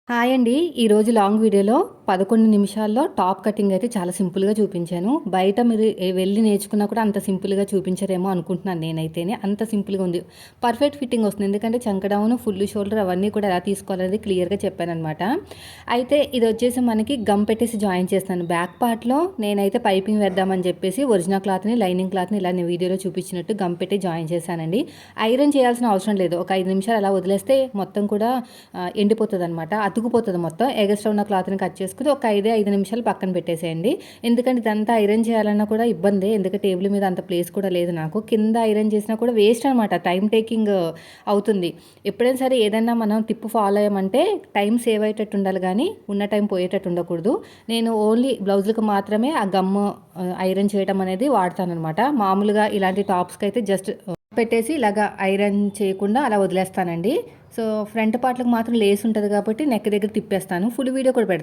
Hi అండి. ఈరోజు long వీడియోలో 11 నిమిషాల్లో టాప్ కటింగ్ అయితే చాలా సింపుల్‌గా చూపించాను. బయట మీరు వెళ్లి నేర్చుకున్నా కూడా అంత సింపుల్‌గా చూపించరేమో అనుకుంటున్నాను నేనైతేనే. అంత సింపుల్‌గా ఉంది. పర్ఫెక్ట్ ఫిట్టింగ్ వస్తుంది. ఎందుకంటే చంక డౌన్, ఫుల్ షోల్డర్ అవన్నీ కూడా ఎలా తీసుకోవాలనేది క్లియర్‌గా చెప్పాననమాట. అయితే ఇదొచ్చేసి మనకి గమ్ పెట్టేసి జాయిన్ చేస్తాను. బ్యాక్ పార్ట్‌లో నేనైతే పైపింగ్ వేద్దామని చెప్పేసి ఒరిజినల్ క్లాత్‌ని, లైనింగ్ క్లాత్‌ని ఇలా నేను వీడియోలో చూపించినట్టు గమ్ పెట్టి జాయిన్ చేశానండి. ఐరన్ చేయాల్సిన అవసరం లేదు. ఒక 5 నిమిషాలు అలా వదిలేస్తే మొత్తం కూడా ఎండిపోతదనమాట. అతుకుపోతది మొత్తం. ఎగస్ట్రా ఉన్న క్లాత్‌ని కట్ చేసుకొని ఒక 5 నిమిషాలు పక్కన పెట్టేసేయండి. ఎందుకంటే ఇదంతా ఐరన్ చేయాలన్నా కూడా ఇబ్బందే. ఎందుకంటే టేబుల్ మీద అంత ప్లేస్ కూడా లేదు నాకు. కింద ఐరన్ చేసినా కూడా వేస్ట్ అనమాట. టైమ్ టేకింగ్ అవుతుంది. ఎప్పుడైనా సరే ఏదైనా మనం టిప్ ఫాలో అయ్యామంటే టైం సేవ్ అయ్యేటట్టు ఉండాలి గానీ, ఉన్న టైం పోయేటట్టు ఉండకూడదు. నేను ఓన్లీ బ్లౌజులకు మాత్రమే ఆ గమ్ము ఐరన్ చేయడం అనేది వాడతాననమాట. మామూలుగా ఇలాంటి టాప్స్‌కైతే జస్ట్ పెట్టేసి ఇలాగా ఐరన్ చేయకుండా అలా వదిలేస్తానండి. సో, ఫ్రంట్ పార్ట్‌లకు మాత్రం లేస్ ఉంటది కాబట్టి నెక్ దగ్గర తిప్పేస్తాను. ఫుల్ వీడియో కూడా పెడతాను.